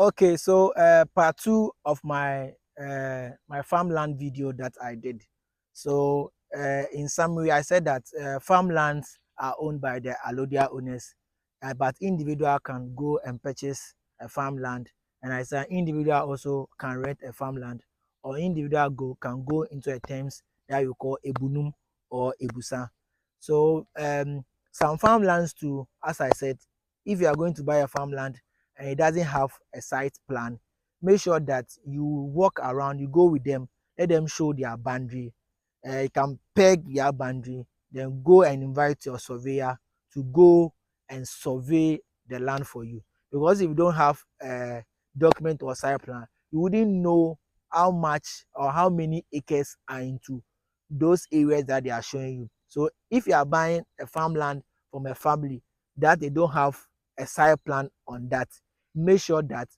Okay, so part two of my farmland video that I did. So in summary, I said that farmlands are owned by the allodia owners, but individual can go and purchase a farmland, and I said individual also can rent a farmland, or individual can go into a terms that you call ebunum or ebusa. So some farmlands too, as I said, if you are going to buy a farmland and it doesn't have a site plan, make sure that you walk around, you go with them, let them show their boundary. You can peg your boundary, then go and invite your surveyor to go and survey the land for you. Because if you don't have a document or site plan, you wouldn't know how much or how many acres are into those areas that they are showing you. So if you are buying a farmland from a family that they don't have a site plan on that, make sure that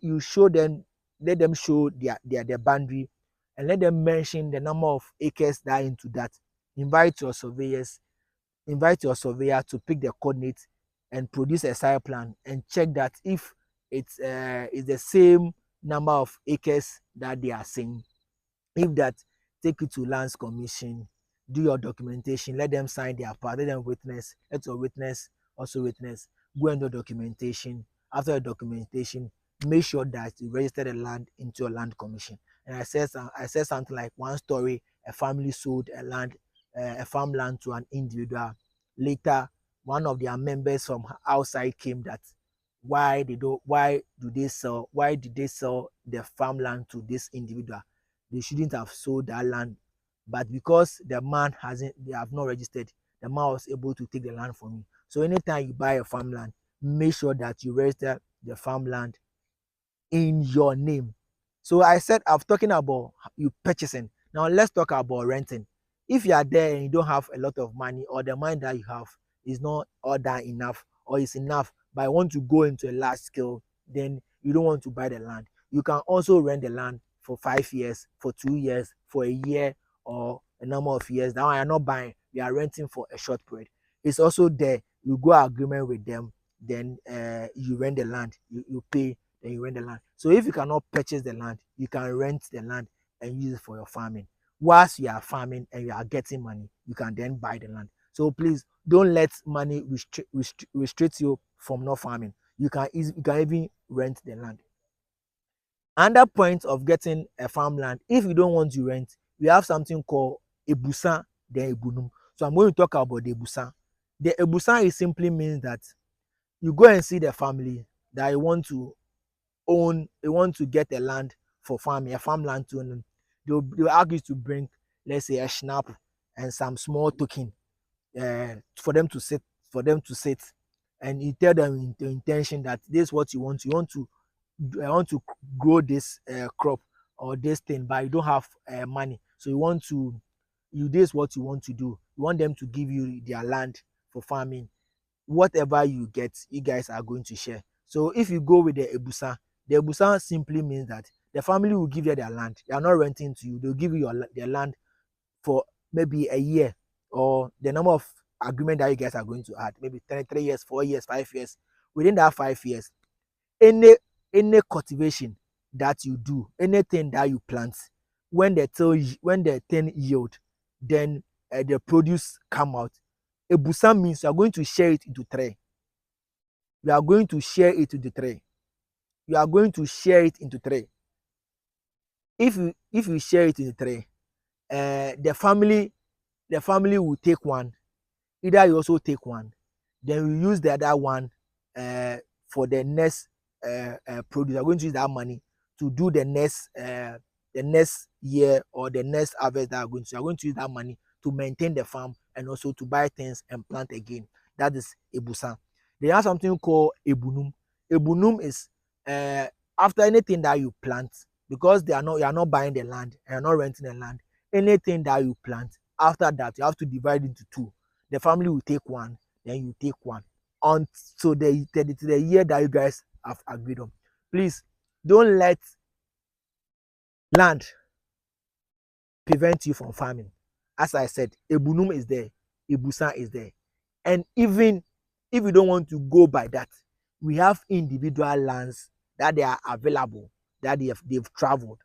you show them, let them show their boundary, and let them mention the number of acres that are into that. Invite your surveyors, invite your surveyor to pick the coordinates and produce a site plan and check that if it's is the same number of acres that they are saying. If that, take it to lands commission, do your documentation, let them sign their part, let them witness, let your witness also witness, go and do documentation. After the documentation, make sure that you register the land into your land commission. And I said something like one story, a family sold a farmland to an individual. Later, one of their members from outside came that why did they sell the farmland to this individual? They shouldn't have sold that land, but because the man hasn't, they have not registered, the man was able to take the land from you. So anytime you buy a farmland, make sure that you register the farmland in your name. So I said I'm talking about you purchasing. Now let's talk about renting. If you are there and you don't have a lot of money, or the money that you have is not all that enough, or is enough, but I want to go into a large scale, then you don't want to buy the land. You can also rent the land for 5 years, for 2 years, for a year, or a number of years. That one you're not buying, you are renting for a short period. It's also there. You go agreement with them, then you rent the land, you pay, then you rent the land. So if you cannot purchase the land, you can rent the land and use it for your farming. Whilst you are farming and you are getting money, you can then buy the land. So please don't let money restrict you from not farming. You can even rent the land. Another point of getting a farmland, if you don't want to rent, we have something called ebusa, then ebunum. So I'm going to talk about the ebusa. The ebusa is simply means that you go and see the family that you want to own, they want to get a land for farming, a farmland to own. They'll ask you to bring, let's say, a schnapp and some small token for them to sit, and you tell them in the intention that this is what you want. I want to grow this crop or this thing, but you don't have money, so you want to, this is what you want to do. You want them to give you their land for farming. Whatever you get, you guys are going to share. So if you go with the ebusa simply means that the family will give you their land. They are not renting to you. They'll give you their land for maybe a year, or the number of agreement that you guys are going to add, maybe 3 years, 4 years, 5 years. Within that 5 years, any cultivation that you do, anything that you plant, when the thing yield, then the produce come out. Ebusa means you are going to share it into three. You are going to share it into three. You are going to share it into three. If you share it into three, the family will take one. Either you also take one, then we use the other one for the next produce. You are going to use that money to do the next year or the next harvest that you are going to use that money to maintain the farm and also to buy things and plant again. That is ebusa. They have something called ebunum. Ebunum is after anything that you plant, because you are not buying the land and you're not renting the land. Anything that you plant, after that you have to divide into two. The family will take one, then you take one, until the year that you guys have agreed on. Please don't let land prevent you from farming. As I said, ebunum is there, ebusa is there. And even if you don't want to go by that, we have individual lands that they are available, that they've traveled,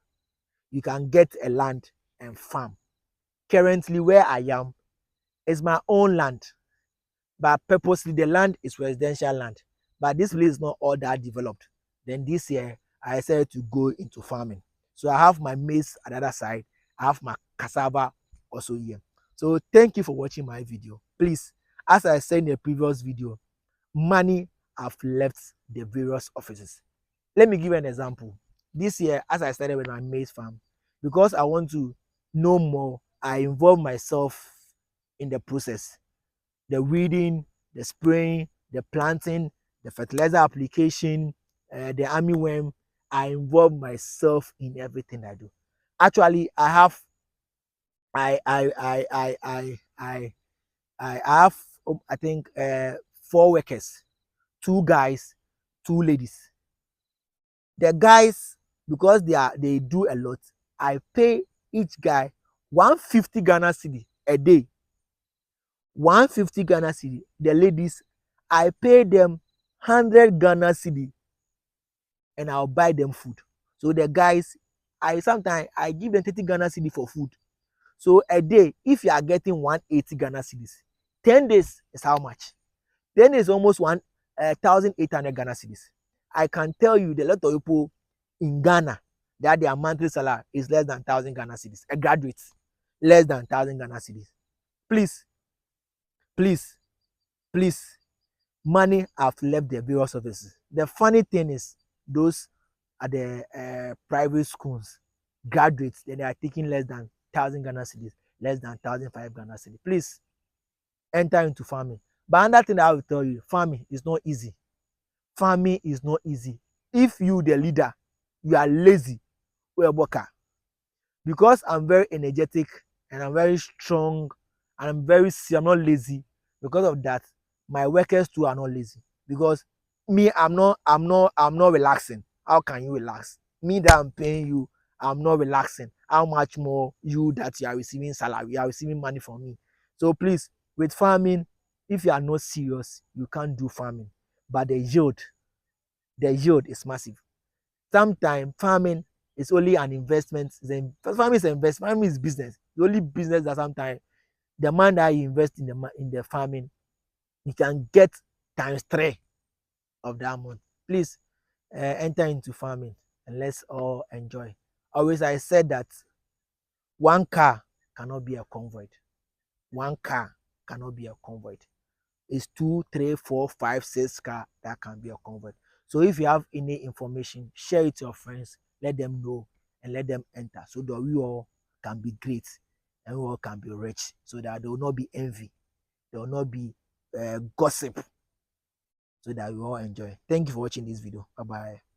you can get a land and farm. Currently, where I am is my own land, but purposely the land is residential land. But this place is not all that developed. Then this year, I decided to go into farming. So I have my maize at the other side. I have my cassava also here. So thank you for watching my video. Please, as I said in the previous video, money have left the various offices. Let me give you an example. This year, as I started with my maize farm, because I want to know more, I involve myself in the process. The weeding, the spraying, the planting, the fertilizer application, the armyworm. I involve myself in everything I do. Actually, I have I I I I I I I have I think 4 workers, 2 guys, 2 ladies. The guys, because they do a lot, I pay each guy 150 Ghana cedi a day. 150 Ghana cedi. The ladies, I pay them 100 Ghana cedi, and I'll buy them food. So the guys, I sometimes I give them 30 Ghana cedi for food. So a day, if you are getting 180 Ghana cedis, 10 days is how much? 10 is almost 1,800 Ghana cedis. I can tell you the lot of people in Ghana that their monthly salary is less than 1,000 Ghana cedis. A graduate, less than 1,000 Ghana cedis. Please, please, please, money have left the various offices. The funny thing is, those at the private schools, graduates, then they are taking less than 1,000 Ghana cedis, less than 1,005 Ghana cedis. Please enter into farming. But another thing that I will tell you, farming is not easy. Farming is not easy. If you, the leader, you are lazy, you are a worker. Because I'm very energetic and I'm very strong and I'm not lazy. Because of that, my workers too are not lazy. Because me, I'm not relaxing. How can you relax? Me that I'm paying you, I'm not relaxing. How much more you that you are receiving salary, you are receiving money from me. So please, with farming, if you are not serious, you can't do farming. But the yield is massive. Sometimes farming is only an investment. Farming is an investment. Farming is business. The only business that sometimes the man that you invest in the farming, you can get ×3 of that amount. Please enter into farming and let's all enjoy. Always I said that one car cannot be a convoy. One car cannot be a convoy. It's 2, 3, 4, 5, 6 car that can be a convert. So if you have any information, share it to your friends, let them know and let them enter so that we all can be great and we all can be rich so that there will not be envy, there will not be gossip, so that we all enjoy. Thank you for watching this video. Bye bye.